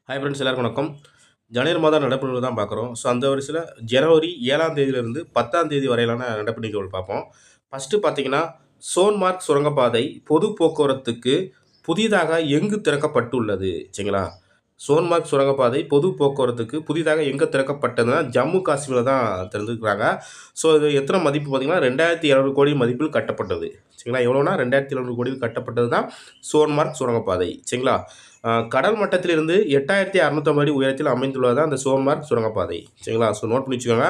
Hi friends எல்லாருக்கும் வணக்கம். ஜனவரி மாதம் நடப்பு நிகழ்வு தான் பார்க்குறோம். ஸோ அந்த வரிசையில் ஜனவரி 7ஆம் தேதியிலிருந்து 10ஆம் தேதி வரையிலான நடப்பு நிகழ்வுகள் பார்ப்போம். ஃபஸ்ட்டு பார்த்தீங்கன்னா, சோன்மார்க் சுரங்கப்பாதை பொது போக்குவரத்துக்கு புதிதாக எங்கு திறக்கப்பட்டுள்ளது? சரிங்களா? சோன்மார்க் சுரங்கப்பாதை பொது போக்குவரத்துக்கு புதிதாக எங்கே திறக்கப்பட்டதுன்னா, ஜம்மு காஷ்மீரில் தான் திறந்துருக்குறாங்க. ஸோ இது எத்தனை மதிப்பு பார்த்தீங்கன்னா, 2700 கோடி மதிப்பில் கட்டப்பட்டது. சரிங்களா? எவ்வளோனா 2700 கோடியில் கட்டப்பட்டது தான் சோன்மார்க் சுரங்கப்பாதை. சரிங்களா? கடல் மட்டத்திலிருந்து 8650 அடி உயரத்தில் அமைந்துள்ளது தான் அந்த சோன்மார்க் சுரங்கப்பாதை. சரிங்களா? ஸோ நோட் பண்ணி வச்சுக்கோங்க.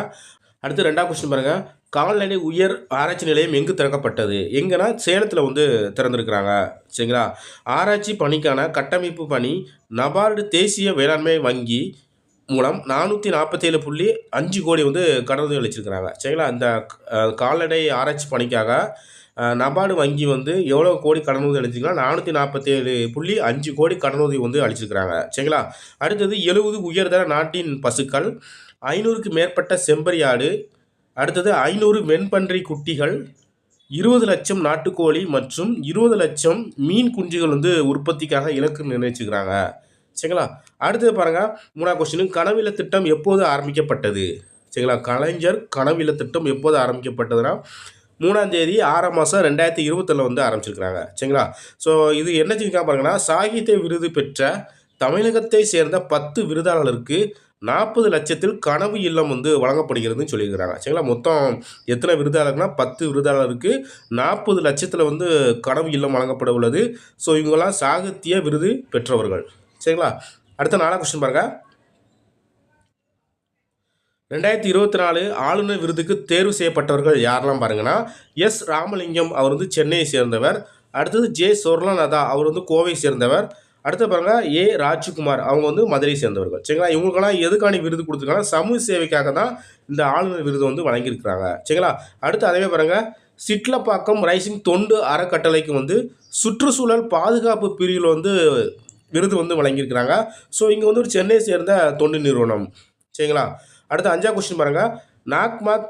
அடுத்து 2வது கொஸ்டின் பாருங்க. கால்நடை உயர் ஆராய்ச்சி நிலையம் எங்கு திறக்கப்பட்டது? எங்கன்னா சேலத்தில் வந்து திறந்திருக்கிறாங்க. சரிங்களா? ஆராய்ச்சி பணிக்கான கட்டமைப்பு பணி நபார்டு தேசிய வேளாண்மை வங்கி மூலம் 447.5 கோடி வந்து கடனுதவி அளிச்சிருக்கிறாங்க. சரிங்களா? இந்த கால்நடை ஆராய்ச்சி பணிக்காக நபார்டு வங்கி வந்து எவ்வளோ கோடி கடனுதவி அளிச்சிருக்காங்க? 447.5 கோடி கடனுதவி வந்து அளிச்சிருக்கிறாங்க. சரிங்களா? அடுத்தது 70 உயர்தர நாட்டின் பசுக்கள், 500க்கு மேற்பட்ட செம்பரியாடு, அடுத்தது 500 வெண்பன்றி குட்டிகள், 20 லட்சம் நாட்டுக்கோழி மற்றும் 20 லட்சம் மீன் குஞ்சுகள் வந்து உற்பத்திக்காக இலக்கு நிர்ணயிச்சுக்கிறாங்க. சரிங்களா? அடுத்தது பாருங்கள், 3வது கொஸ்டின். கனவில திட்டம் எப்போது ஆரம்பிக்கப்பட்டது? சரிங்களா? கலைஞர் கனவில திட்டம் எப்போது ஆரம்பிக்கப்பட்டதுன்னா 3ஆம் தேதி 6ஆம் மாதம் 2021 வந்து ஆரம்பிச்சிருக்கிறாங்க. சரிங்களா? ஸோ இது என்ன செஞ்சுருக்காங்க பாருங்கன்னா, சாகித்ய விருது பெற்ற தமிழகத்தை சேர்ந்த 10 விருதாளருக்கு 40 லட்சத்தில் கனவு இல்லம் வந்து வழங்கப்படுகிறதுன்னு சொல்லியிருக்கிறாங்க. சரிங்களா? மொத்தம் எத்தனை விருதாளர்னா 10 விருதாளருக்கு 40 லட்சத்தில் வந்து கனவு இல்லம் வழங்கப்பட உள்ளது. ஸோ இவங்கெல்லாம் சாகித்ய விருது பெற்றவர்கள். சரிங்களா? அடுத்த 4வது கொஸ்டின் பாருங்கள். 2024 ஆளுநர் விருதுக்கு தேர்வு செய்யப்பட்டவர்கள் யாரெல்லாம் பாருங்கன்னா, எஸ் ராமலிங்கம் அவர் வந்து சென்னையை சேர்ந்தவர். அடுத்தது ஜே சொர்ணலதா அவர் வந்து கோவை சேர்ந்தவர். அடுத்து பாருங்க ஏ ராஜ்குமார் அவங்க வந்து மதுரை சேர்ந்தவர்கள். சரிங்களா? இவங்களுக்கெல்லாம் எதுக்கான விருது கொடுத்துருக்காங்க? சமூக சேவைக்காக தான் இந்த ஆளுநர் விருது வந்து வழங்கியிருக்கிறாங்க. சரிங்களா? அடுத்து அதே பாருங்க, சிட்லப்பாக்கம் ரைசிங் தொண்டு அறக்கட்டளைக்கு வந்து சுற்றுச்சூழல் பாதுகாப்பு பிரிவில் வந்து விருது வந்து வழங்கியிருக்கிறாங்க. ஸோ இங்கே வந்து ஒரு சென்னையை சேர்ந்த தொண்டு நிறுவனம். சரிங்களா? அடுத்து 5வது கொஸ்டின் பாருங்கள். நாக்மாக்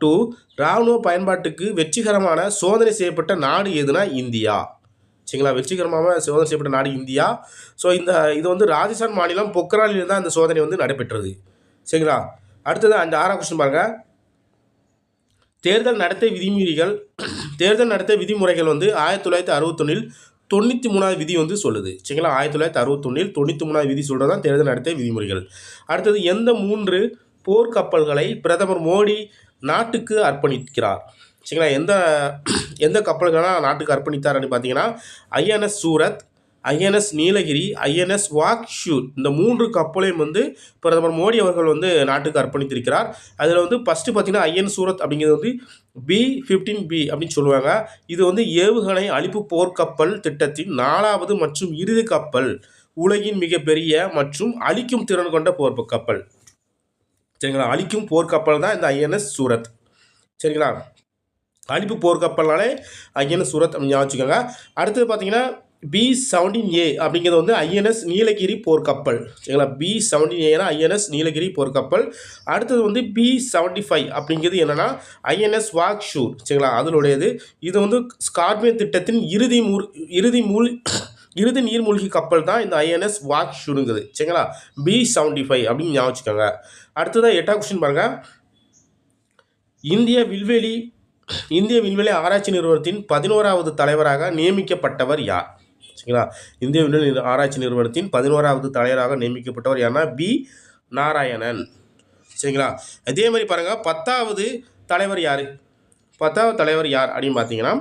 2 இராணுவ பயன்பாட்டுக்கு வெற்றிகரமான சோதனை செய்யப்பட்ட நாடு எதுனா இந்தியா. சரிங்களா? வெற்றிகரமாக சோதனை செய்யப்பட்ட நாடு இந்தியா. ஸோ இது வந்து ராஜஸ்தான் மாநிலம் பொக்ரானில் தான் இந்த சோதனை வந்து நடைபெற்றது. சரிங்களா? அடுத்தது அந்த 6வது கொஸ்டின் பாருங்கள். தேர்தல் நடத்தை விதிமுறைகள் வந்து 1961 93வது விதி வந்து சொல்லுது. சரிங்களா? 1961 93வது விதி சொல்கிறது தான் தேர்தல் நடத்தை விதிமுறைகள். அடுத்தது எந்த 3 போர்க்கப்பல்களை பிரதமர் மோடி நாட்டுக்கு அர்ப்பணிக்கிறார்? சரிங்களா? எந்த கப்பல்கள்லாம் நாட்டுக்கு அர்ப்பணித்தார் அப்படின்னு பார்த்தீங்கன்னா, INS Surat, INS Nilgiri, INS Vagsheer இந்த 3 கப்பலையும் வந்து பிரதமர் மோடி அவர்கள் வந்து நாட்டுக்கு அர்ப்பணித்திருக்கிறார். அதில் வந்து ஃபஸ்ட்டு பார்த்தீங்கன்னா ஐஎன்எஸ் சூரத் அப்படிங்கிறது வந்து B-15B அப்படின்னு சொல்லுவாங்க. இது வந்து ஏவுகணை அழிப்பு போர்க்கப்பல் திட்டத்தின் 4வது மற்றும் இறுதி கப்பல். உலகின் மிகப்பெரிய மற்றும் அழிக்கும் திறன் கொண்ட போர்க்கப்பல். சரிங்களா? அழிக்கும் போர்க்கப்பல் தான் இந்த ஐஎன்எஸ் சூரத். சரிங்களா? அழிப்பு போர்க்கப்பல்னாலே ஐஎன்எஸ் சூரத் அப்படின்னு வச்சுக்கோங்க. அடுத்தது பார்த்தீங்கன்னா B-17A அப்படிங்கிறது வந்து ஐஎன்எஸ் நீலகிரி போர்க்கப்பல். சரிங்களா? B-17Aனா ஐஎன்எஸ் நீலகிரி போர்க்கப்பல். அடுத்தது வந்து B-75 அப்படிங்கிறது என்னென்னா ஐஎன்எஸ் வாக்ஷூர். சரிங்களா? அதனுடையது. இது வந்து ஸ்கார்பியன் திட்டத்தின் இறுதி நீர்மூழ்கி கப்பல் தான் இந்த ஐஎன்எஸ் வாக்ஷூருங்கிறது. சரிங்களா? B-75 அப்படின்னு ஞாபகம் வச்சுக்கோங்க. அடுத்ததாக 8வது கொஸ்டின் பாருங்கள். இந்திய விண்வெளி ஆராய்ச்சி நிறுவனத்தின் 11வது தலைவராக நியமிக்கப்பட்டவர் யார்? சரிங்களா? இந்திய விண்வெளி ஆராய்ச்சி நிறுவனத்தின் 11வது தலைவராக நியமிக்கப்பட்டவர் யாருன்னா B நாராயணன். சரிங்களா? அதே மாதிரி பாருங்கள் 10வது தலைவர் யார்? 10வது தலைவர் யார் அப்படின்னு பார்த்தீங்கன்னா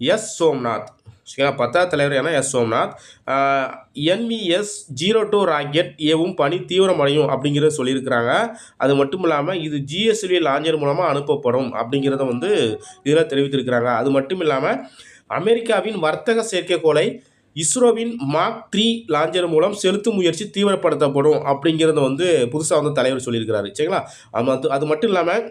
எஸ் சோம்நாத். சரிங்களா? 10வது தலைவர் யாருன்னா எஸ் சோம்நாத். NVS-02 ராக்கெட் ஏவும் பணி தீவிரமடையும் அப்படிங்கிறத சொல்லியிருக்கிறாங்க. அது மட்டும் இல்லாமல் இது GSLV லாஞ்சர் மூலமாக அனுப்பப்படும் அப்படிங்கிறத வந்து இதில் தெரிவித்திருக்கிறாங்க. அது மட்டும் இல்லாமல் அமெரிக்காவின் வர்த்தக செயற்கைக்கோளை இஸ்ரோவின் மார்க் 3 லாஞ்சர் மூலம் செலுத்தும் முயற்சி தீவிரப்படுத்தப்படும் அப்படிங்கிறத வந்து புதுசாக வந்து தலைவர் சொல்லியிருக்கிறாரு. சரிங்களா? அது மட்டும் இல்லாமல்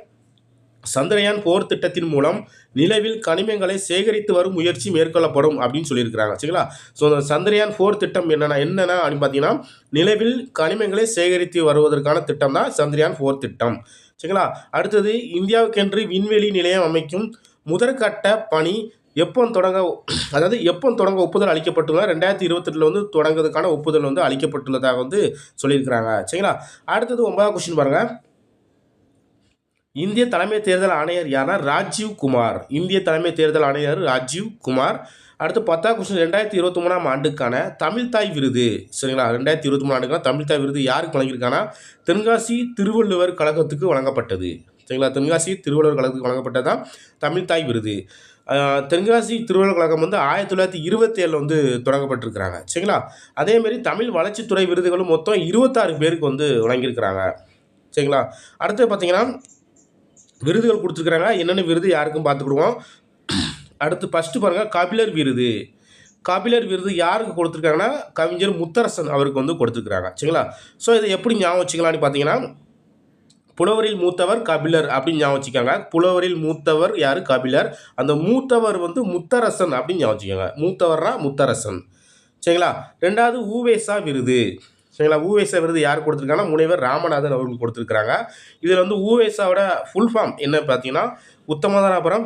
சந்திரயான் 4 திட்டத்தின் மூலம் நிலவில் கனிமங்களை சேகரித்து வரும் முயற்சி மேற்கொள்ளப்படும் அப்படின்னு சொல்லியிருக்கிறாங்க. சரிங்களா? ஸோ அந்த சந்திரயான் 4 திட்டம் என்னென்னா அப்படின்னு பார்த்தீங்கன்னா நிலவில் கனிமங்களை சேகரித்து வருவதற்கான திட்டம் தான் சந்திரயான் 4 திட்டம். சரிங்களா? அடுத்தது இந்தியாவுக்கென்று விண்வெளி நிலையம் அமைக்கும் முதற்கட்ட பணி எப்போ தொடங்க ஒப்புதல் அளிக்கப்பட்டுள்ள 2022 வந்து தொடங்குறதுக்கான ஒப்புதல் வந்து அளிக்கப்பட்டுள்ளதாக வந்து சொல்லியிருக்கிறாங்க. சரிங்களா? அடுத்தது 9வது கொஸ்டின் பாருங்க. இந்திய தலைமை தேர்தல் ஆணையர் யாருன்னா ராஜீவ் குமார். இந்திய தலைமை தேர்தல் ஆணையர் ராஜீவ் குமார். அடுத்து 10வது கொஸ்டின் 2023ஆம் ஆண்டுக்கான தமிழ்த்தாய் விருது. சரிங்களா? 2023 ஆண்டுக்கான தமிழ்த்தாய் விருது யாருக்கு வழங்கியிருக்காங்கன்னா தென்காசி திருவள்ளுவர் கழகத்துக்கு வழங்கப்பட்டது. சரிங்களா? தென்காசி திருவள்ளுவர் கழகத்துக்கு வழங்கப்பட்டது தான் தமிழ்த்தாய் விருது. தென்காசி திருவள்ளுவர் கழகம் வந்து 1927 வந்து தொடங்கப்பட்டிருக்கிறாங்க. சரிங்களா? அதேமாரி தமிழ் வளர்ச்சித்துறை விருதுகளும் மொத்தம் 26 பேருக்கு வந்து வழங்கியிருக்கிறாங்க. சரிங்களா? அடுத்து பார்த்தீங்கன்னா விருதுகள் கொடுத்துருக்குறாங்க. என்னென்ன விருது யாருக்கும் பார்த்துக்கிடுவோம். அடுத்து ஃபஸ்ட்டு பாருங்கள், கபிலர் விருது. கபிலர் விருது யாருக்கு கொடுத்துருக்காங்கன்னா கவிஞர் முத்தரசன் அவருக்கு வந்து கொடுத்துருக்குறாங்க. சரிங்களா? ஸோ இதை எப்படி ஞாபகம் வச்சுக்கலான்னு பார்த்தீங்கன்னா புலவரில் மூத்தவர் கபிலர் அப்படின்னு ஞாபகம் வச்சுக்காங்க. புலவரில் மூத்தவர் யார்? கபிலர். அந்த மூத்தவர் வந்து முத்தரசன் அப்படின்னு ஞாபகம் வச்சுக்கோங்க. மூத்தவர்னா முத்தரசன். சரிங்களா? 2வது ஊவேசா விருது. சரிங்களா? ஊவேசா விருது யார் கொடுத்துருக்காங்கன்னா முனைவர் ராமநாதன் அவர்களுக்கு கொடுத்துருக்குறாங்க. இதில் வந்து ஊவேசாவோட ஃபுல் ஃபார்ம் என்ன பார்த்தீங்கன்னா உத்தமதானபுரம்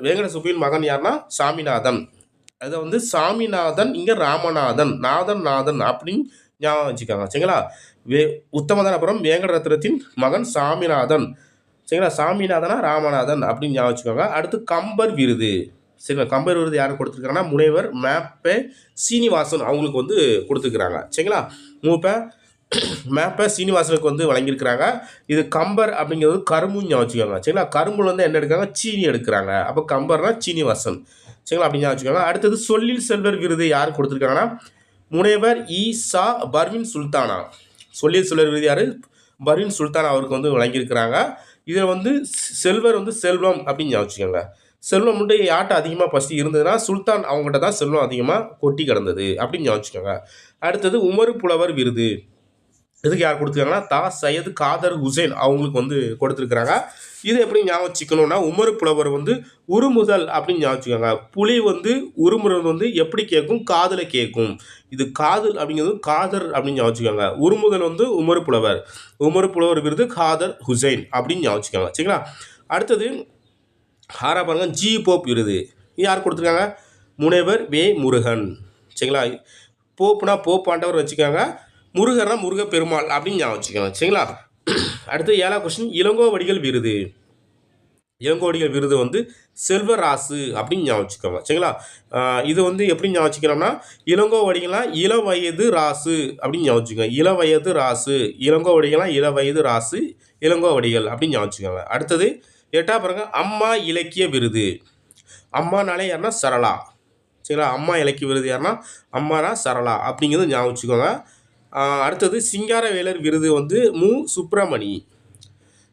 வேங்கட சுப்பியின் மகன் யாருன்னா சாமிநாதன். அதை வந்து சாமிநாதன், இங்கே ராமநாதன், நாதன் அப்படின்னு ஞாபகம் வச்சுக்காங்க. சரிங்களா? உத்தமதானபுரம் வேங்கடரத்னத்தின் மகன் சாமிநாதன். சரிங்களா? சாமிநாதனா ராமநாதன் அப்படின்னு ஞாபகம் வச்சுக்கோங்க. அடுத்து கம்பர் விருது. சரிங்களா? கம்பர் விருது யாருக்கு கொடுத்துருக்காங்கன்னா முனைவர் மேப்பே சீனிவாசன் அவங்களுக்கு வந்து கொடுத்துருக்குறாங்க. சரிங்களா? மேப்பே சீனிவாசனுக்கு வந்து வழங்கியிருக்கிறாங்க. இது கம்பர் அப்படிங்கிறது கரும்புன்னு ஞாபகம் வச்சுக்கோங்க. சரிங்களா? கரும்புல வந்து என்ன எடுக்கிறாங்க? சீனி எடுக்கிறாங்க. அப்போ கம்பர்னா சீனிவாசன். சரிங்களா? அப்படின்னு ஞாபகம் வச்சுக்கோங்க. அடுத்தது சொல்லில் செல்வர் விருது யார் கொடுத்துருக்காங்கன்னா முனைவர் ஈசா பர்வின் சுல்தானா. சொல்லில் செல்வர் விருது யார்? பர்வின் சுல்தானா அவருக்கு வந்து வழங்கியிருக்கிறாங்க. இதில் வந்து செல்வர் வந்து செல்வம் அப்படின்னு ஞாபகம் வச்சுக்கோங்க. செல்வம் மட்டும் யார்கிட்ட அதிகமாக ஃபஸ்ட்டு இருந்ததுன்னா சுல்தான் அவங்ககிட்ட தான் செல்வம் அதிகமாக கொட்டி கிடந்தது அப்படின்னு ஞாபகம் வச்சுக்கோங்க. அடுத்தது உமரு புலவர் விருது. இதுக்கு யார் கொடுத்துருக்காங்கன்னா தா சையது காதர் ஹுசைன் அவங்களுக்கு வந்து கொடுத்துருக்குறாங்க. இது எப்படி ஞாபகம் வச்சுக்கணும்னா உமரு புலவர் வந்து உருமுதல் அப்படின்னு ஞாபகம் வச்சுக்கோங்க. புலி வந்து உருமுறது வந்து எப்படி கேட்கும்? காதில் கேட்கும். இது காதல் அப்படிங்கிறது காதர் அப்படின்னு ஞாபகம் வச்சுக்கோங்க. உருமுதல் வந்து உமரு புலவர் விருது காதர் ஹுசைன் அப்படின்னு ஞாபகம் வச்சுக்கோங்க. சரிங்களா? அடுத்தது 6 பாருங்க, ஜி போப் விருது. யார் கொடுத்துருக்காங்க? முனைவர் வே முருகன். சரிங்களா? போப்புனா போப்பாண்டவர் வச்சுக்கோங்க. முருகர்னா முருகப்பெருமாள் அப்படின்னு ஞாபகம் வச்சுக்கோங்க. சரிங்களா? அடுத்து 7வது கொஸ்டின் இளங்கோவடிகள் விருது. இளங்கோவடிகள் விருது வந்து செல்வராசு அப்படின்னு ஞாபகம் வச்சுக்கோங்க. சரிங்களா? இது வந்து எப்படி ஞாபகம் வச்சுக்கிறோம்னா இளங்கோவடிகள்லாம் இளவயது ராசு அப்படின்னு ஞாபகம் வச்சுக்கோங்க. இளவயது ராசு. இளங்கோவடிகள்லாம் இளவயது ராசு இளங்கோவடிகள் அப்படின்னு ஞாபகம் வச்சுக்கோங்க. அடுத்தது 8வது பாருங்க, அம்மா இலக்கிய விருது. அம்மானாலே யாருன்னா சரளா. சரிங்களா? அம்மா இலக்கிய விருது யாருன்னா அம்மானா சரளா அப்படிங்கிறது ஞாபகம் வச்சுக்கோங்க. அடுத்தது சிங்காரவேலர் விருது வந்து மு சுப்பிரமணி.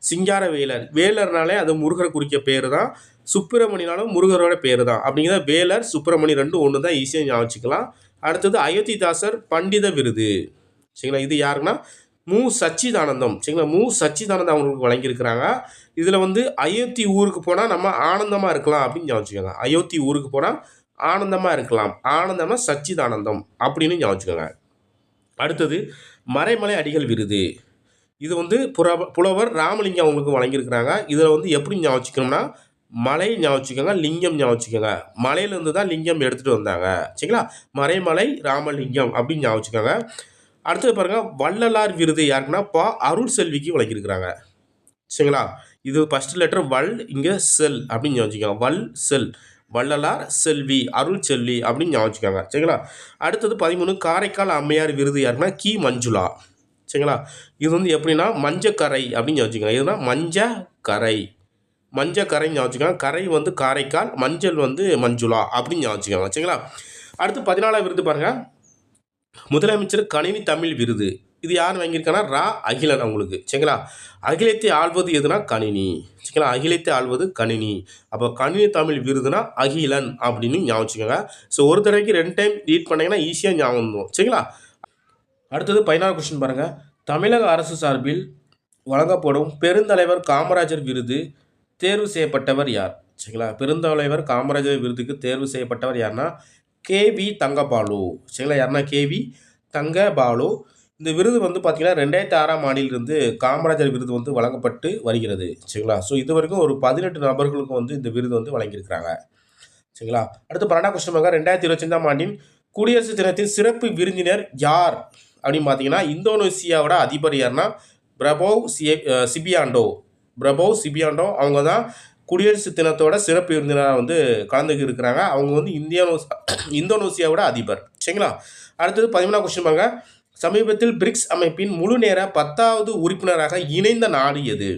சிங்காரவேலர், வேலர்னாலே அது முருகரை குறிக்க பேர் தான். சுப்பிரமணினாலும் முருகரோட பேர் தான். அப்படிங்கிறத வேலர் சுப்பிரமணி ரெண்டும் ஒன்று தான், ஈஸியாக ஞாபகம் வச்சுக்கலாம். அடுத்தது அயோத்திதாசர் பண்டித விருது. சரிங்களா? இது யாருன்னா மு சச்சிதானந்தம். சரிங்களா? மு சச்சிதானந்தம் அவங்களுக்கு வழங்கியிருக்கிறாங்க. இதில் வந்து அயோத்தி ஊருக்கு போனால் நம்ம ஆனந்தமாக இருக்கலாம் அப்படின்னு ஞாபகம் வச்சுக்கோங்க. அயோத்தி ஊருக்கு போனால் ஆனந்தமாக இருக்கலாம். ஆனந்தம்னா சச்சிதானந்தம் அப்படின்னு ஞாபகம் வச்சுக்கோங்க. அடுத்தது மறைமலை அடிகள் விருது. இது வந்து புலவர் ராமலிங்கம் அவங்களுக்கு வழங்கியிருக்கிறாங்க. இதில் வந்து எப்படி ஞாபகம் வச்சுக்கணும்னா மலை ஞாபகம் வச்சுக்கோங்க, லிங்கம் ஞாபகம் வச்சுக்கோங்க. மலையிலேருந்து தான் லிங்கம் எடுத்துகிட்டு வந்தாங்க. சரிங்களா? மறைமலை ராமலிங்கம் அப்படின்னு ஞாபகம் வச்சுக்கோங்க. அடுத்தது பாருங்கள், வள்ளலார் விருது யாருக்குன்னா அருள் செல்விக்கு வழங்கியிருக்கிறாங்க. சரிங்களா? இது ஃபஸ்ட் லெட்டர் வல், இங்கே செல் அப்படின்னு ஞாபகம் வச்சுக்கோங்க. வல் செல், வள்ளலார் செல்வி, அருள் செல்வி அப்படின்னு ஞாபகம் வச்சுக்கோங்க. சரிங்களா? அடுத்தது 13 காரைக்கால் அம்மையார் விருது யாருன்னா கி மஞ்சுளா. சரிங்களா? இது வந்து எப்படின்னா மஞ்சக்கரை அப்படின்னு ஞாபகம் வச்சுக்கோங்க. இதுனா மஞ்சக்கரை, மஞ்சக்கரைன்னு ஞாபகம் வச்சுக்கோங்க. கரை வந்து காரைக்கால், மஞ்சள் வந்து மஞ்சுளா அப்படின்னு ஞாபகம் வச்சுக்கோங்க. சரிங்களா? அடுத்து 14வது விருது பாருங்கள், முதலமைச்சர் கணினி தமிழ் விருது. இது யார் வாங்கியிருக்காங்கன்னா ரா அகிலன் அவங்களுக்கு. சரிங்களா? அகிலத்தை ஆள்வது எதுனா கணினி. சரிங்களா? அகிலத்தை ஆள்வது கணினி. அப்போ கணினி தமிழ் விருதுனா அகிலன் அப்படின்னு ஞாபகம் வச்சுக்கோங்க. ஸோ ஒரு தடவைக்கு 2 டைம் ரீட் பண்ணிங்கன்னா ஈஸியாக ஞாபகம் வந்துடும். சரிங்களா? அடுத்தது 16 கொஸ்டின் பாருங்கள், தமிழக அரசு சார்பில் வழங்கப்படும் பெருந்தலைவர் காமராஜர் விருது தேர்வு செய்யப்பட்டவர் யார்? சரிங்களா? பெருந்தலைவர் காமராஜர் விருதுக்கு தேர்வு செய்யப்பட்டவர் யாருன்னா கேவி தங்கபாலு. சரிங்களா? யாருன்னா கேவி தங்கபாலு. இந்த விருது வந்து பார்த்திங்கன்னா 2006ஆம் ஆண்டிலிருந்து காமராஜர் விருது வந்து வழங்கப்பட்டு வருகிறது. சரிங்களா? ஸோ இது வரைக்கும் ஒரு 18 நபர்களுக்கு வந்து இந்த விருது வந்து வழங்கியிருக்கிறாங்க. சரிங்களா? அடுத்து 12ஆம் கொஸ்டின் பாருங்க. 2025ஆம் ஆண்டின் குடியரசு தினத்தின் சிறப்பு விருந்தினர் யார் அப்படின்னு பார்த்தீங்கன்னா, இந்தோனேசியாவோட அதிபர் யாருன்னா சிபியாண்டோ. சிபியாண்டோ அவங்க தான் குடியரசு தினத்தோட சிறப்பு விருந்தினராக வந்து கலந்துக்க இருக்கிறாங்க. அவங்க வந்து இந்தோனேசியாவோட அதிபர். சரிங்களா? அடுத்தது 13ஆம் கொஸ்டின் பாருங்க. சமீபத்தில் பிரிக்ஸ் அமைப்பின் முழு நேர 10வது உறுப்பினராக இணைந்த நாடு எது?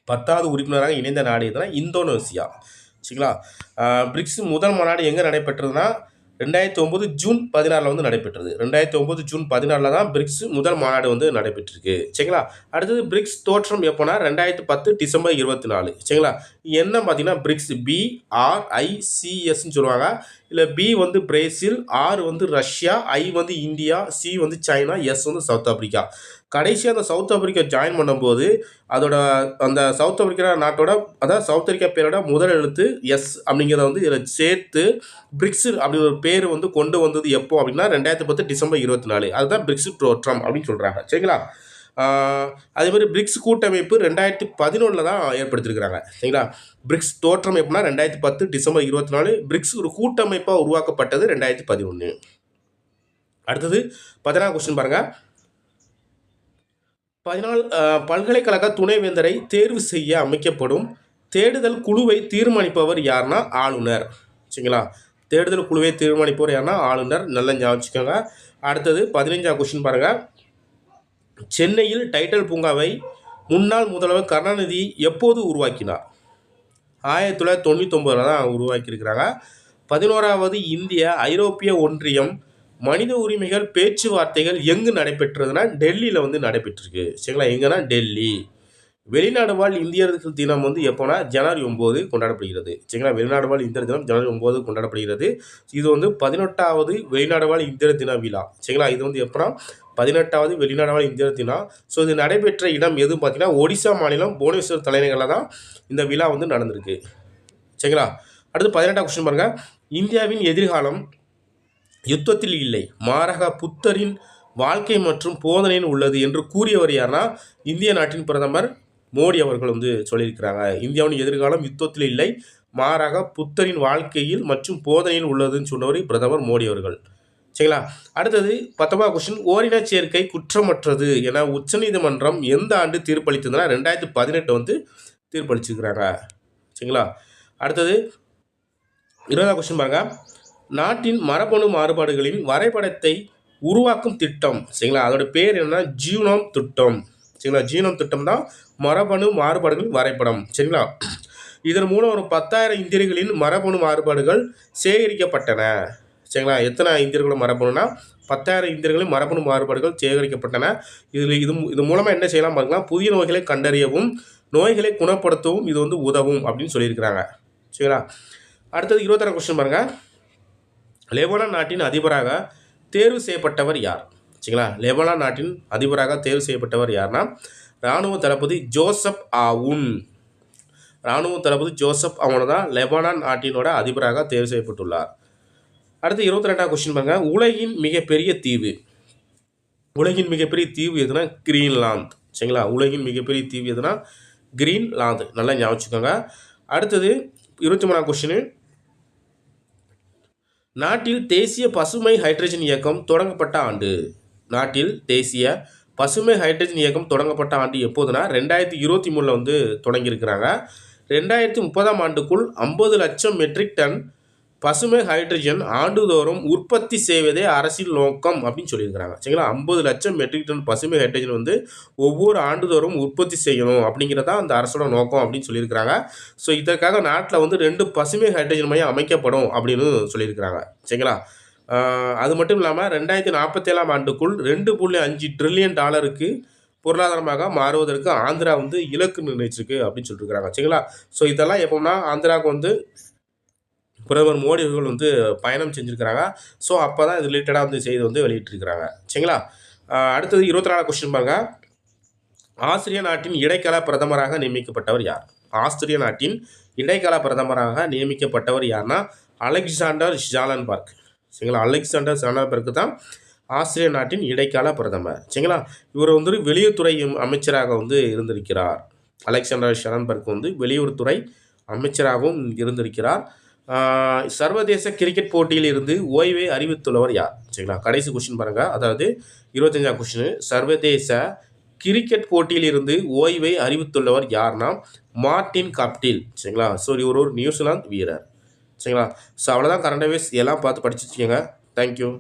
10வது உறுப்பினராக இணைந்த நாடு எதுனா இந்தோனேசியா. சரிங்களா? பிரிக்ஸ் முதல் மாநாடு எங்கே நடைபெற்றதுன்னா 2009 ஜூன் 16 வந்து நடைபெற்றது. 2009 ஜூன் 16 தான் பிரிக்ஸ் முதல் மாநாடு வந்து நடைபெற்றிருக்கு. சரிங்களா? அடுத்தது பிரிக்ஸ் தோற்றம் எப்போனா 2010 டிசம்பர் 24. சரிங்களா? என்ன பார்த்தீங்கன்னா பிரிக்ஸ் BRICSன்னு சொல்லுவாங்க. இல்லை பி வந்து பிரேசில், ஆர் வந்து ரஷ்யா, ஐ வந்து இந்தியா, சி வந்து சைனா, எஸ் வந்து சவுத் ஆப்பிரிக்கா. கடைசியாக அந்த சவுத் ஆப்பிரிக்கா ஜாயின் பண்ணும்போது அதோட அந்த சவுத் ஆப்பிரிக்கா நாட்டோட அதாவது சவுத் ஆப்பிரிக்கா பேரோட முதல் எழுத்து எஸ் அப்படிங்கிறத வந்து இதில் சேர்த்து பிரிக்ஸ் அப்படி ஒரு பேர் வந்து கொண்டு வந்தது எப்போ அப்படின்னா 2010 டிசம்பர் 24. அதுதான் பிரிக்ஸ் தோற்றம் அப்படின்னு சொல்கிறாங்க. சரிங்களா? அதே மாதிரி பிரிக்ஸ் கூட்டமைப்பு 2011 தான் ஏற்படுத்தியிருக்கிறாங்க. சரிங்களா? பிரிக்ஸ் தோற்றம் எப்படின்னா 2010 டிசம்பர் 24. பிரிக்ஸ் ஒரு கூட்டமைப்பாக உருவாக்கப்பட்டது 2011. அடுத்தது 14 கொஸ்டின் பாருங்க. 14 பல்கலைக்கழக துணைவேந்தரை தேர்வு செய்ய அமைக்கப்படும் தேடுதல் குழுவை தீர்மானிப்பவர் யாருன்னா ஆளுநர். சரிங்களா? தேடுதல் குழுவை தீர்மானிப்பவர் யாருன்னா ஆளுநர். நல்லா ஞாபகம் வச்சுக்கோங்க. அடுத்தது 15ஆம் கொஸ்டின் பாருங்க. சென்னையில் டைட்டல் பூங்காவை முன்னாள் முதல்வர் கருணாநிதி எப்போது உருவாக்கினார்? 1999 தான் உருவாக்கியிருக்கிறாங்க. 11வது இந்திய ஐரோப்பிய ஒன்றியம் மனித உரிமைகள் பேச்சுவார்த்தைகள் எங்கு நடைபெற்றதுன்னா டெல்லியில் வந்து நடைபெற்றிருக்கு. சரிங்களா? எங்கன்னா டெல்லி. வெளிநாடு வாழ் இந்தியர்கள் தினம் வந்து எப்போனா ஜனவரி 9 கொண்டாடப்படுகிறது. சரிங்களா? வெளிநாடு வாழ் இந்தியர் தினம் ஜனவரி 9 கொண்டாடப்படுகிறது. இது வந்து 18வது வெளிநாடு வாழ் இந்தியர் தின விழா. சரிங்களா? இது வந்து எப்போனா 18வது வெளிநாடு வாழ் இந்தியர் தினம். ஸோ இது நடைபெற்ற இடம் எதுன்னு பார்த்தீங்கன்னா ஒடிசா மாநிலம் புவனேஸ்வர் தலைநகரில் தான் இந்த விழா வந்து நடந்திருக்கு. சரிங்களா? அடுத்து 18ஆம் கொஸ்டின் பாருங்க. இந்தியாவின் எதிர்காலம் யுத்தத்தில் இல்லை, மாறாக புத்தரின் வாழ்க்கை மற்றும் போதனையில் உள்ளது என்று கூறியவர் யாருன்னா இந்திய நாட்டின் பிரதமர் மோடி அவர்கள் வந்து சொல்லியிருக்கிறாங்க. இந்தியாவின் எதிர்காலம் யுத்தத்தில் இல்லை, மாறாக புத்தரின் வாழ்க்கையில் மற்றும் போதனையில் உள்ளதுன்னு சொன்னவர் பிரதமர் மோடி அவர்கள். சரிங்களா? அடுத்தது 19ஆம் கொஸ்டின். ஓரின சேர்க்கை குற்றமற்றது என உச்சநீதிமன்றம் எந்த ஆண்டு தீர்ப்பளித்ததுன்னா 2018 வந்து தீர்ப்பளிச்சிருக்கிறாங்க. சரிங்களா? அடுத்தது 20ஆம் கொஸ்டின் பாருங்க. நாட்டின் மரபணு மாறுபாடுகளின் வரைபடத்தை உருவாக்கும் திட்டம். சரிங்களா? அதோட பேர் என்னன்னா ஜீனோம் திட்டம். சரிங்களா? ஜீனோம் திட்டம் தான் மரபணு மாறுபாடுகளின் வரைபடம். சரிங்களா? இதன் மூலம் ஒரு 10,000 இந்தியர்களின் மரபணு மாறுபாடுகள் சேகரிக்கப்பட்டன. சரிங்களா? எத்தனை இந்தியர்களும் மரபணுனா 10,000 இந்தியர்களின் மரபணு மாறுபாடுகள் சேகரிக்கப்பட்டன. இது மூலமாக என்ன செய்யலாம் பார்க்கலாம், புதிய நோய்களை கண்டறியவும் நோய்களை குணப்படுத்தவும் இது வந்து உதவும் அப்படின்னு சொல்லியிருக்கிறாங்க. சரிங்களா? அடுத்தது 26ஆம் கொஸ்டின் பாருங்க. லெபனான் நாட்டின் அதிபராக தேர்வு செய்யப்பட்டவர் யார்? சரிங்களா? லெபனான் நாட்டின் அதிபராக தேர்வு செய்யப்பட்டவர் யார்னா இராணுவ தளபதி ஜோசப் ஆவுன். இராணுவ தளபதி ஜோசப் ஆவுன் தான் லெபனான் நாட்டினோட அதிபராக தேர்வு செய்யப்பட்டுள்ளார். அடுத்து 22ஆம் கொஸ்டின் பாருங்க. உலகின் மிகப்பெரிய தீவு. உலகின் மிகப்பெரிய தீவு எதுனா கிரீன்லாந்து. சரிங்களா? உலகின் மிகப்பெரிய தீவு எதுனா கிரீன்லாந்து. நல்லா ஞாபகம் வச்சுக்கோங்க. அடுத்தது 23ஆம் கொஸ்டின். நாட்டில் தேசிய பசுமை ஹைட்ரஜன் இயக்கம் தொடங்கப்பட்ட ஆண்டு. நாட்டில் தேசிய பசுமை ஹைட்ரஜன் இயக்கம் தொடங்கப்பட்ட ஆண்டு எப்போதுனா 2023 வந்து தொடங்கியிருக்கிறாங்க. 2030ஆம் ஆண்டுக்குள் 50 லட்சம் மெட்ரிக் டன் பசுமை ஹைட்ரஜன் ஆண்டுதோறும் உற்பத்தி செய்வதே அரசின் நோக்கம் அப்படின்னு சொல்லியிருக்கிறாங்க. சரிங்களா? 50 லட்சம் மெட்ரிக் டன் பசுமை ஹைட்ரஜன் வந்து ஒவ்வொரு ஆண்டுதோறும் உற்பத்தி செய்யணும் அப்படிங்கிறதா அந்த அரசோட நோக்கம் அப்படின்னு சொல்லியிருக்கிறாங்க. ஸோ இதற்காக நாட்டில் வந்து 2 பசுமை ஹைட்ரஜன் மையம் அமைக்கப்படும் அப்படின்னு சொல்லியிருக்கிறாங்க. சரிங்களா? அது மட்டும் இல்லாமல் 2047ஆம் ஆண்டுக்குள் $2.5 ட்ரில்லியன் பொருளாதாரமாக மாறுவதற்கு ஆந்திரா வந்து இலக்கு நிர்ணயிச்சிருக்கு அப்படின்னு சொல்லியிருக்கிறாங்க. சரிங்களா? ஸோ இதெல்லாம் எப்போனா ஆந்திராவுக்கு வந்து பிரதமர் மோடி அவர்கள் வந்து பயணம் செஞ்சுருக்கிறாங்க. ஸோ அப்போ தான் இது ரிலேட்டடாக வந்து செய்தி வந்து வெளியிட்டிருக்கிறாங்க. சரிங்களா? அடுத்தது 24ஆம் கொஸ்டின் பாருங்க. ஆஸ்திரிய நாட்டின் இடைக்கால பிரதமராக நியமிக்கப்பட்டவர் யார்? ஆஸ்திரிய நாட்டின் இடைக்கால பிரதமராக நியமிக்கப்பட்டவர் யார்னா அலெக்சாண்டர் ஷாலன்பர்க். சரிங்களா? அலெக்சாண்டர் ஷாலன்பர்க் தான் ஆஸ்திரிய நாட்டின் இடைக்கால பிரதமர். சரிங்களா? இவர் வந்து வெளியுறவுத்துறை அமைச்சராக வந்து இருந்திருக்கிறார். அலெக்சாண்டர் ஷாலன்பர்க் வந்து வெளியுறவுத்துறை அமைச்சராகவும் இருந்திருக்கிறார். சர்வதேச கிரிக்கெட் போட்டியில் இருந்து ஓய்வை அறிவித்துள்ளவர் யார்? சரிங்களா, கடைசி கொஸ்டின் பாருங்கள். அதாவது 25ஆம் கொஸ்டின், சர்வதேச கிரிக்கெட் போட்டியில் இருந்து ஓய்வை அறிவித்துள்ளவர் யார்னா மார்டின் காப்டில். சரிங்களா, ஸோ இவர் ஒரு நியூசிலாந்து வீரர். சரிங்களா, ஸோ அவ்வளோதான் கரண்ட் அஃபேர்ஸ். எல்லாம் பார்த்து படிச்சு வச்சுக்கோங்க. தேங்க்யூ.